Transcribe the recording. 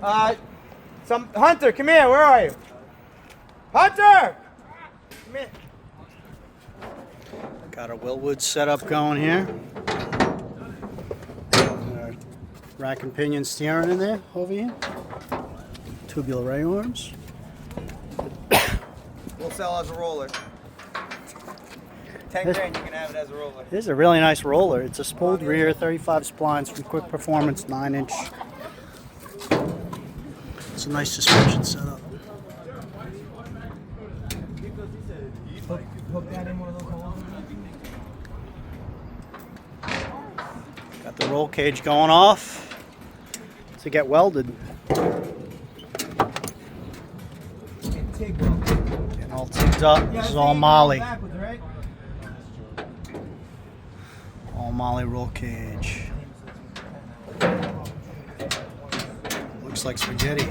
Hunter, come here. Where are you? Hunter! Come here. Got our Willwood setup going here. Rack and pinion steering in there over here. Tubular ray arms. We'll sell as a roller. 10 grand, you can have it as a roller. This is a really nice roller. It's a spooled rear, 35 splines from Quick Performance, 9-inch. It's a nice suspension setup. Got the roll cage going off to get welded. Getting all tigged up. This is all Molly. All Molly roll cage. Looks like spaghetti.